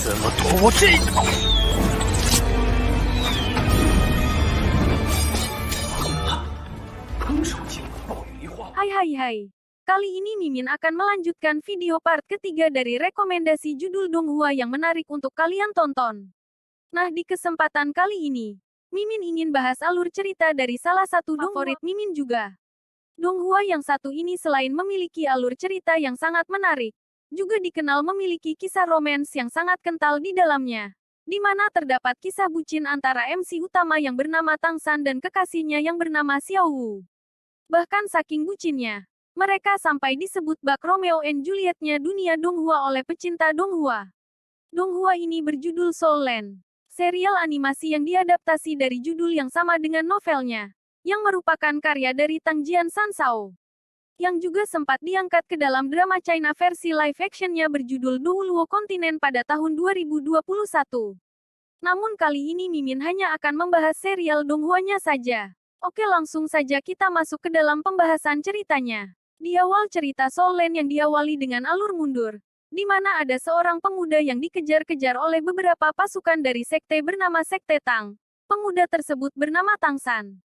怎么躲我这？空手接暴雨梨花。Hai. Kali ini Mimin akan melanjutkan video part ketiga dari rekomendasi judul Donghua yang menarik untuk kalian tonton. Nah, di kesempatan kali ini, Mimin ingin bahas alur cerita dari salah satu favorit Mimin juga. Donghua yang satu ini selain memiliki alur cerita yang sangat menarik, juga dikenal memiliki kisah romans yang sangat kental di dalamnya, di mana terdapat kisah bucin antara MC utama yang bernama Tang San dan kekasihnya yang bernama Xiao Wu. Bahkan saking bucinnya, mereka sampai disebut bak Romeo and Juliet-nya dunia Donghua oleh pecinta Donghua. Donghua ini berjudul Soul Land, serial animasi yang diadaptasi dari judul yang sama dengan novelnya, yang merupakan karya dari Tang Jian Sansao, yang juga sempat diangkat ke dalam drama China versi live action-nya berjudul Douluo Continent pada tahun 2021. Namun kali ini Mimin hanya akan membahas serial Donghua-nya saja. Oke, langsung saja kita masuk ke dalam pembahasan ceritanya. Di awal cerita Soul Land yang diawali dengan alur mundur, di mana ada seorang pemuda yang dikejar-kejar oleh beberapa pasukan dari sekte bernama Sekte Tang. Pemuda tersebut bernama Tang San.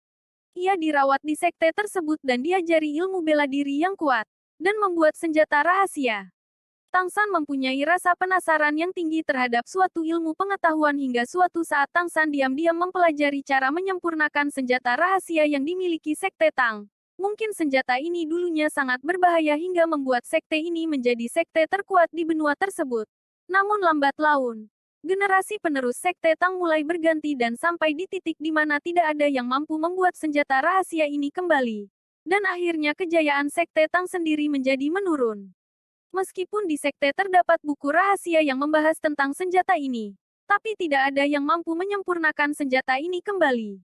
Ia dirawat di sekte tersebut dan diajari ilmu bela diri yang kuat, dan membuat senjata rahasia. Tang San mempunyai rasa penasaran yang tinggi terhadap suatu ilmu pengetahuan hingga suatu saat Tang San diam-diam mempelajari cara menyempurnakan senjata rahasia yang dimiliki Sekte Tang. Mungkin senjata ini dulunya sangat berbahaya hingga membuat sekte ini menjadi sekte terkuat di benua tersebut. Namun lambat laun, generasi penerus Sekte Tang mulai berganti dan sampai di titik di mana tidak ada yang mampu membuat senjata rahasia ini kembali. Dan akhirnya kejayaan Sekte Tang sendiri menjadi menurun. Meskipun di sekte terdapat buku rahasia yang membahas tentang senjata ini, tapi tidak ada yang mampu menyempurnakan senjata ini kembali.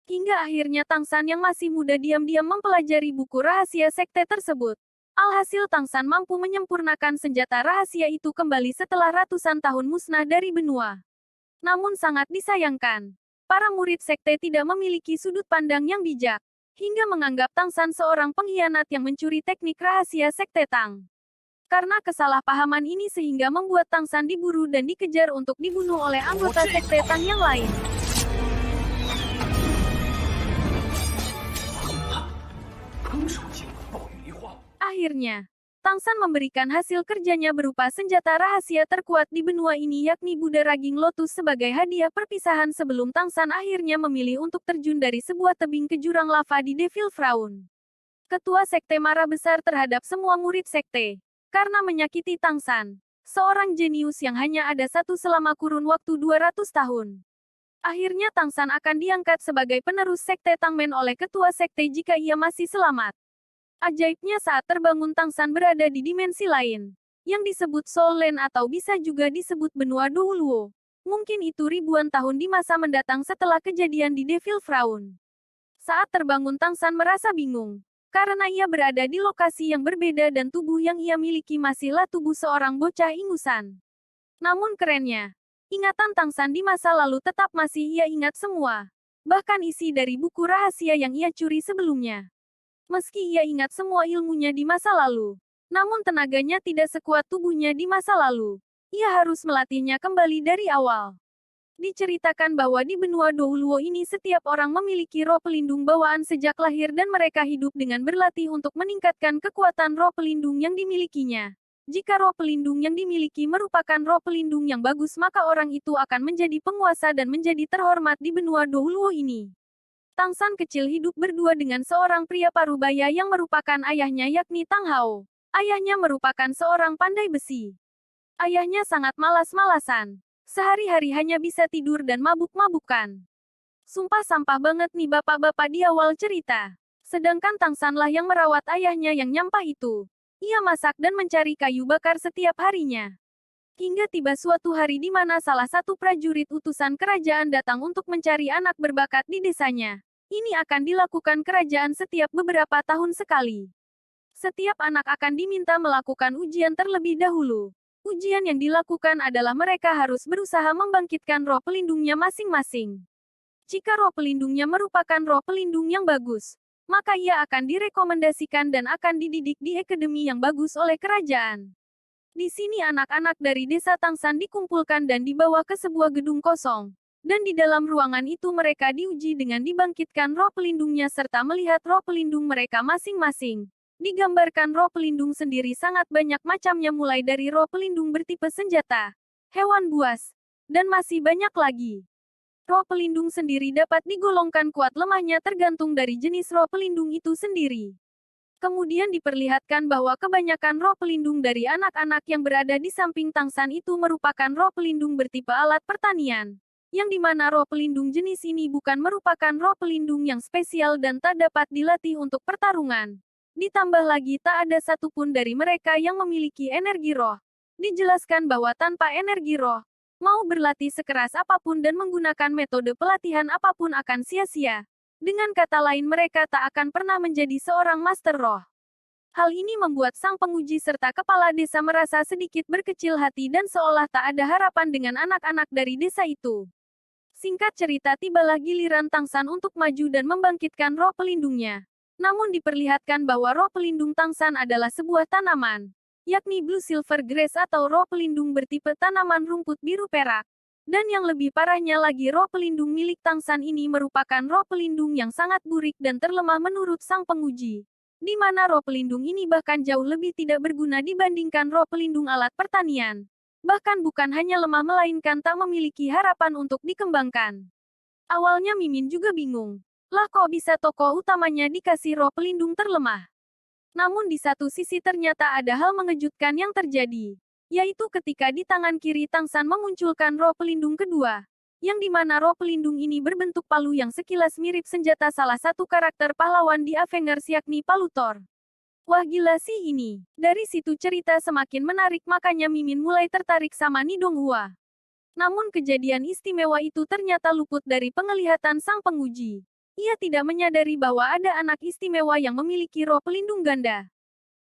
Hingga akhirnya Tang San yang masih muda diam-diam mempelajari buku rahasia sekte tersebut. Alhasil Tang San mampu menyempurnakan senjata rahasia itu kembali setelah ratusan tahun musnah dari benua. Namun sangat disayangkan, para murid sekte tidak memiliki sudut pandang yang bijak, hingga menganggap Tang San seorang pengkhianat yang mencuri teknik rahasia sekte Tang. Karena kesalahpahaman ini sehingga membuat Tang San diburu dan dikejar untuk dibunuh oleh anggota sekte Tang yang lain. Akhirnya, Tang San memberikan hasil kerjanya berupa senjata rahasia terkuat di benua ini yakni Buddha Raging Lotus sebagai hadiah perpisahan sebelum Tang San akhirnya memilih untuk terjun dari sebuah tebing ke jurang lava di Devil Frown. Ketua sekte marah besar terhadap semua murid sekte, karena menyakiti Tang San, seorang jenius yang hanya ada satu selama kurun waktu 200 tahun. Akhirnya Tang San akan diangkat sebagai penerus sekte Tangmen oleh ketua sekte jika ia masih selamat. Ajaibnya saat terbangun Tang San berada di dimensi lain, yang disebut Soul Land atau bisa juga disebut benua Douluo. Mungkin itu ribuan tahun di masa mendatang setelah kejadian di Devil Frown. Saat terbangun Tang San merasa bingung, karena ia berada di lokasi yang berbeda dan tubuh yang ia miliki masihlah tubuh seorang bocah ingusan. Namun kerennya, ingatan Tang San di masa lalu tetap masih ia ingat semua. Bahkan isi dari buku rahasia yang ia curi sebelumnya. Meski ia ingat semua ilmunya di masa lalu, namun tenaganya tidak sekuat tubuhnya di masa lalu. Ia harus melatihnya kembali dari awal. Diceritakan bahwa di benua Douluo ini setiap orang memiliki roh pelindung bawaan sejak lahir dan mereka hidup dengan berlatih untuk meningkatkan kekuatan roh pelindung yang dimilikinya. Jika roh pelindung yang dimiliki merupakan roh pelindung yang bagus maka orang itu akan menjadi penguasa dan menjadi terhormat di benua Douluo ini. Tang San kecil hidup berdua dengan seorang pria parubaya yang merupakan ayahnya yakni Tang Hao. Ayahnya merupakan seorang pandai besi. Ayahnya sangat malas-malasan. Sehari-hari hanya bisa tidur dan mabuk-mabukan. Sumpah sampah banget nih bapak-bapak di awal cerita. Sedangkan Tang San lah yang merawat ayahnya yang nyampah itu. Ia masak dan mencari kayu bakar setiap harinya. Hingga tiba suatu hari di mana salah satu prajurit utusan kerajaan datang untuk mencari anak berbakat di desanya. Ini akan dilakukan kerajaan setiap beberapa tahun sekali. Setiap anak akan diminta melakukan ujian terlebih dahulu. Ujian yang dilakukan adalah mereka harus berusaha membangkitkan roh pelindungnya masing-masing. Jika roh pelindungnya merupakan roh pelindung yang bagus, maka ia akan direkomendasikan dan akan dididik di akademi yang bagus oleh kerajaan. Di sini anak-anak dari desa Tangsan dikumpulkan dan dibawa ke sebuah gedung kosong. Dan di dalam ruangan itu mereka diuji dengan dibangkitkan roh pelindungnya serta melihat roh pelindung mereka masing-masing. Digambarkan roh pelindung sendiri sangat banyak macamnya mulai dari roh pelindung bertipe senjata, hewan buas, dan masih banyak lagi. Roh pelindung sendiri dapat digolongkan kuat lemahnya tergantung dari jenis roh pelindung itu sendiri. Kemudian diperlihatkan bahwa kebanyakan roh pelindung dari anak-anak yang berada di samping Tangsan itu merupakan roh pelindung bertipe alat pertanian. Yang dimana roh pelindung jenis ini bukan merupakan roh pelindung yang spesial dan tak dapat dilatih untuk pertarungan. Ditambah lagi tak ada satupun dari mereka yang memiliki energi roh. Dijelaskan bahwa tanpa energi roh, mau berlatih sekeras apapun dan menggunakan metode pelatihan apapun akan sia-sia. Dengan kata lain mereka tak akan pernah menjadi seorang master roh. Hal ini membuat sang penguji serta kepala desa merasa sedikit berkecil hati dan seolah tak ada harapan dengan anak-anak dari desa itu. Singkat cerita tibalah giliran Tangsan untuk maju dan membangkitkan roh pelindungnya. Namun diperlihatkan bahwa roh pelindung Tangsan adalah sebuah tanaman, yakni Blue Silver Grass atau roh pelindung bertipe tanaman rumput biru perak. Dan yang lebih parahnya lagi roh pelindung milik Tangsan ini merupakan roh pelindung yang sangat burik dan terlemah menurut sang penguji. Di mana roh pelindung ini bahkan jauh lebih tidak berguna dibandingkan roh pelindung alat pertanian. Bahkan bukan hanya lemah melainkan tak memiliki harapan untuk dikembangkan. Awalnya Mimin juga bingung. Lah kok bisa tokoh utamanya dikasih roh pelindung terlemah? Namun di satu sisi ternyata ada hal mengejutkan yang terjadi. Yaitu ketika di tangan kiri Tangsan memunculkan roh pelindung kedua. Yang dimana roh pelindung ini berbentuk palu yang sekilas mirip senjata salah satu karakter pahlawan di Avengers yakni palu Thor. Wah gila sih ini. Dari situ cerita semakin menarik makanya Mimin mulai tertarik sama Nidong Hua. Namun kejadian istimewa itu ternyata luput dari penglihatan sang penguji. Ia tidak menyadari bahwa ada anak istimewa yang memiliki roh pelindung ganda.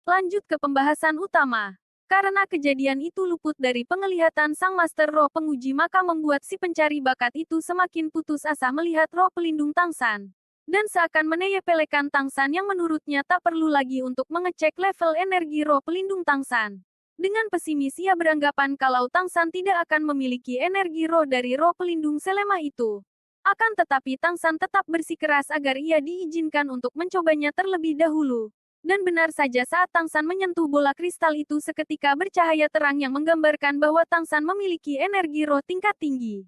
Lanjut ke pembahasan utama. Karena kejadian itu luput dari penglihatan sang master roh penguji maka membuat si pencari bakat itu semakin putus asa melihat roh pelindung Tangsan. Dan seakan menyepelekan Tangsan yang menurutnya tak perlu lagi untuk mengecek level energi roh pelindung Tangsan. Dengan pesimis ia beranggapan kalau Tangsan tidak akan memiliki energi roh dari roh pelindung selemah itu. Akan tetapi Tangsan tetap bersikeras agar ia diizinkan untuk mencobanya terlebih dahulu. Dan benar saja saat Tangsan menyentuh bola kristal itu seketika bercahaya terang yang menggambarkan bahwa Tangsan memiliki energi roh tingkat tinggi.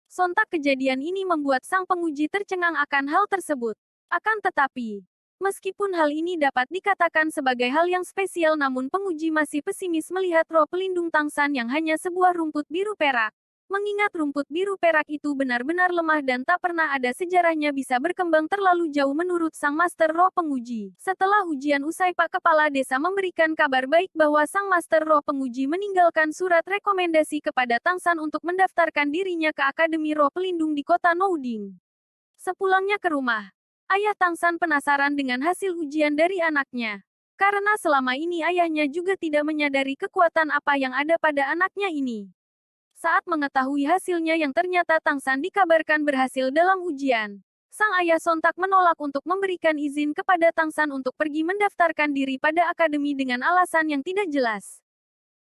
Sontak kejadian ini membuat sang penguji tercengang akan hal tersebut. Akan tetapi, meskipun hal ini dapat dikatakan sebagai hal yang spesial namun penguji masih pesimis melihat roh pelindung Tangsan yang hanya sebuah rumput biru perak. Mengingat rumput biru perak itu benar-benar lemah dan tak pernah ada sejarahnya bisa berkembang terlalu jauh menurut sang master roh penguji. Setelah ujian usai Pak Kepala Desa memberikan kabar baik bahwa sang master roh penguji meninggalkan surat rekomendasi kepada Tangsan untuk mendaftarkan dirinya ke Akademi Roh Pelindung di kota Nouding. Sepulangnya ke rumah, ayah Tangsan penasaran dengan hasil ujian dari anaknya. Karena selama ini ayahnya juga tidak menyadari kekuatan apa yang ada pada anaknya ini. Saat mengetahui hasilnya yang ternyata Tangsan dikabarkan berhasil dalam ujian, sang ayah sontak menolak untuk memberikan izin kepada Tangsan untuk pergi mendaftarkan diri pada akademi dengan alasan yang tidak jelas.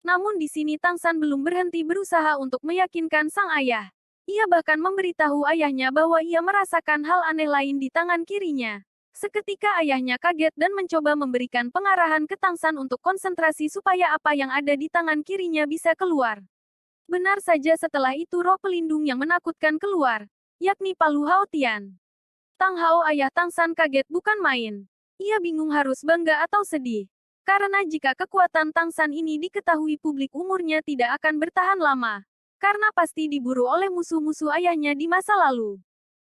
Namun di sini Tangsan belum berhenti berusaha untuk meyakinkan sang ayah. Ia bahkan memberitahu ayahnya bahwa ia merasakan hal aneh lain di tangan kirinya. Seketika ayahnya kaget dan mencoba memberikan pengarahan ke Tangsan untuk konsentrasi supaya apa yang ada di tangan kirinya bisa keluar. Benar saja setelah itu roh pelindung yang menakutkan keluar, yakni Palu Hao Tian. Tang Hao ayah Tangsan kaget bukan main. Ia bingung harus bangga atau sedih. Karena jika kekuatan Tangsan ini diketahui publik umurnya tidak akan bertahan lama. Karena pasti diburu oleh musuh-musuh ayahnya di masa lalu.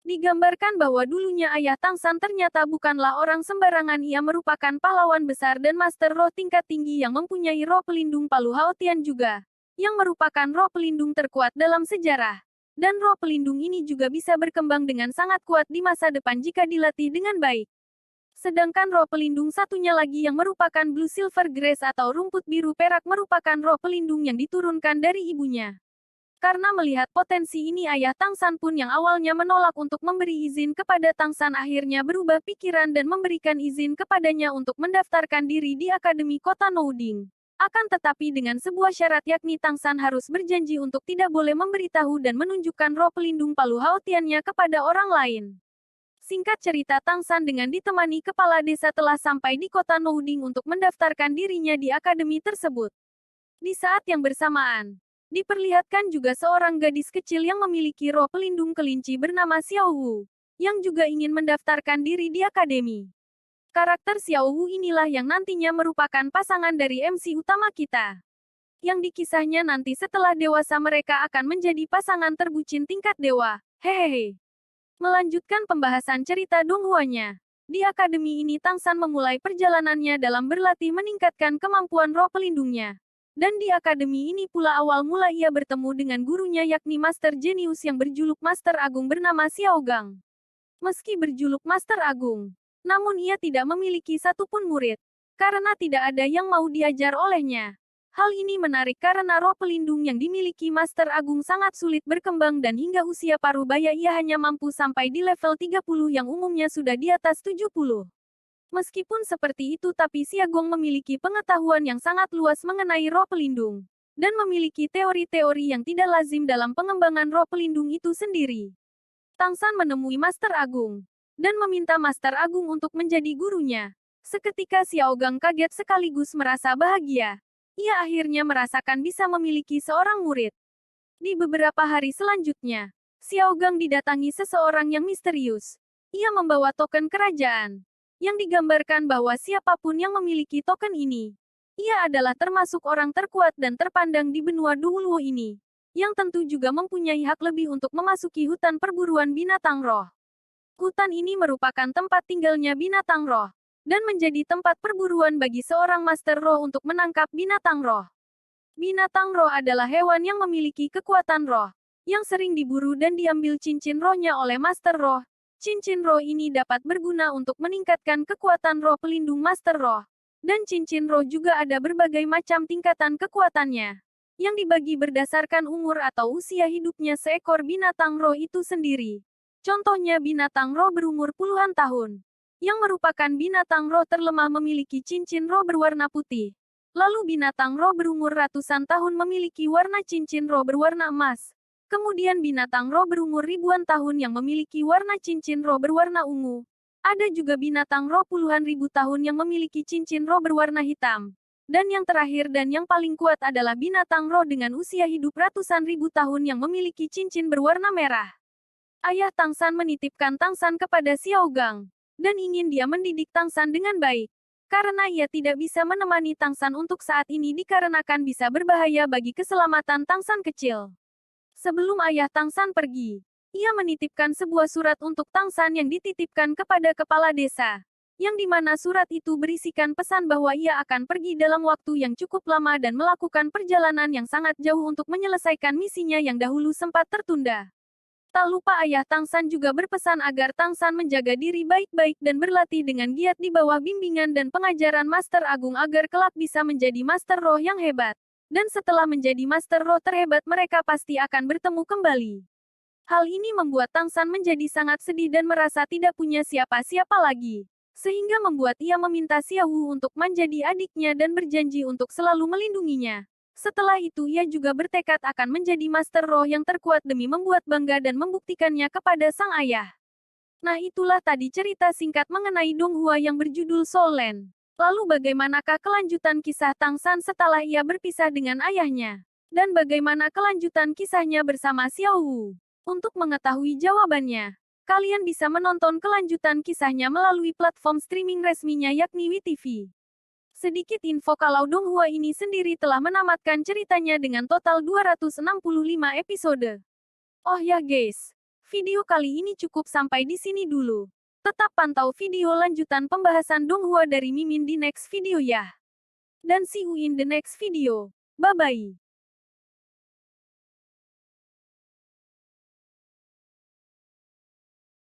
Digambarkan bahwa dulunya ayah Tangsan ternyata bukanlah orang sembarangan, ia merupakan pahlawan besar dan master roh tingkat tinggi yang mempunyai roh pelindung Palu Hao Tian juga. Yang merupakan roh pelindung terkuat dalam sejarah. Dan roh pelindung ini juga bisa berkembang dengan sangat kuat di masa depan jika dilatih dengan baik. Sedangkan roh pelindung satunya lagi yang merupakan Blue Silver Grass atau rumput biru perak merupakan roh pelindung yang diturunkan dari ibunya. Karena melihat potensi ini ayah Tangsan pun yang awalnya menolak untuk memberi izin kepada Tangsan akhirnya berubah pikiran dan memberikan izin kepadanya untuk mendaftarkan diri di Akademi Kota Nouding. Akan tetapi dengan sebuah syarat yakni Tang San harus berjanji untuk tidak boleh memberitahu dan menunjukkan roh pelindung Palu Haotiannya kepada orang lain. Singkat cerita, Tang San dengan ditemani kepala desa telah sampai di kota Nouding untuk mendaftarkan dirinya di akademi tersebut. Di saat yang bersamaan, diperlihatkan juga seorang gadis kecil yang memiliki roh pelindung kelinci bernama Xiao Wu, yang juga ingin mendaftarkan diri di akademi. Karakter Xiao Wu inilah yang nantinya merupakan pasangan dari MC utama kita. Yang di kisahnya nanti setelah dewasa mereka akan menjadi pasangan terbucin tingkat dewa. Hehehe. Melanjutkan pembahasan cerita Donghuanya. Di akademi ini Tang San memulai perjalanannya dalam berlatih meningkatkan kemampuan roh pelindungnya. Dan di akademi ini pula awal mula ia bertemu dengan gurunya yakni Master Jenius yang berjuluk Master Agung bernama Xiao Gang. Meski berjuluk Master Agung, namun ia tidak memiliki satupun murid, karena tidak ada yang mau diajar olehnya. Hal ini menarik karena roh pelindung yang dimiliki Master Agung sangat sulit berkembang dan hingga usia parubaya ia hanya mampu sampai di level 30 yang umumnya sudah di atas 70. Meskipun seperti itu tapi Xiaogong memiliki pengetahuan yang sangat luas mengenai roh pelindung, dan memiliki teori-teori yang tidak lazim dalam pengembangan roh pelindung itu sendiri. Tang San menemui Master Agung dan meminta Master Agung untuk menjadi gurunya. Seketika Xiaogang kaget sekaligus merasa bahagia. Ia akhirnya merasakan bisa memiliki seorang murid. Di beberapa hari selanjutnya, Xiaogang didatangi seseorang yang misterius. Ia membawa token kerajaan, yang digambarkan bahwa siapapun yang memiliki token ini, ia adalah termasuk orang terkuat dan terpandang di benua Duhuluo ini, yang tentu juga mempunyai hak lebih untuk memasuki hutan perburuan binatang roh. Hutan ini merupakan tempat tinggalnya binatang roh, dan menjadi tempat perburuan bagi seorang master roh untuk menangkap binatang roh. Binatang roh adalah hewan yang memiliki kekuatan roh, yang sering diburu dan diambil cincin rohnya oleh master roh. Cincin roh ini dapat berguna untuk meningkatkan kekuatan roh pelindung master roh. Dan cincin roh juga ada berbagai macam tingkatan kekuatannya, yang dibagi berdasarkan umur atau usia hidupnya seekor binatang roh itu sendiri. Contohnya binatang roh berumur puluhan tahun, yang merupakan binatang roh terlemah memiliki cincin roh berwarna putih. Lalu binatang roh berumur ratusan tahun memiliki warna cincin roh berwarna emas. Kemudian binatang roh berumur ribuan tahun yang memiliki warna cincin roh berwarna ungu. Ada juga binatang roh puluhan ribu tahun yang memiliki cincin roh berwarna hitam. Dan yang terakhir dan yang paling kuat adalah binatang roh dengan usia hidup ratusan ribu tahun yang memiliki cincin berwarna merah. Ayah Tang San menitipkan Tang San kepada Xiaogang, dan ingin dia mendidik Tang San dengan baik. Karena ia tidak bisa menemani Tang San untuk saat ini dikarenakan bisa berbahaya bagi keselamatan Tang San kecil. Sebelum ayah Tang San pergi, ia menitipkan sebuah surat untuk Tang San yang dititipkan kepada kepala desa, yang dimana surat itu berisikan pesan bahwa ia akan pergi dalam waktu yang cukup lama dan melakukan perjalanan yang sangat jauh untuk menyelesaikan misinya yang dahulu sempat tertunda. Tak lupa ayah Tang San juga berpesan agar Tang San menjaga diri baik-baik dan berlatih dengan giat di bawah bimbingan dan pengajaran Master Agung agar kelak bisa menjadi Master Roh yang hebat. Dan setelah menjadi Master Roh terhebat mereka pasti akan bertemu kembali. Hal ini membuat Tang San menjadi sangat sedih dan merasa tidak punya siapa-siapa lagi. Sehingga membuat ia meminta Xiao Wu untuk menjadi adiknya dan berjanji untuk selalu melindunginya. Setelah itu ia juga bertekad akan menjadi Master Roh yang terkuat demi membuat bangga dan membuktikannya kepada sang ayah. Nah itulah tadi cerita singkat mengenai Donghua yang berjudul Soul Land. Lalu bagaimanakah kelanjutan kisah Tang San setelah ia berpisah dengan ayahnya? Dan bagaimana kelanjutan kisahnya bersama Xiao Wu? Untuk mengetahui jawabannya, kalian bisa menonton kelanjutan kisahnya melalui platform streaming resminya yakni WeTV. Sedikit info kalau Donghua ini sendiri telah menamatkan ceritanya dengan total 265 episode. Oh ya guys, video kali ini cukup sampai di sini dulu. Tetap pantau video lanjutan pembahasan Donghua dari Mimin di next video ya. Dan see you in the next video. Bye-bye.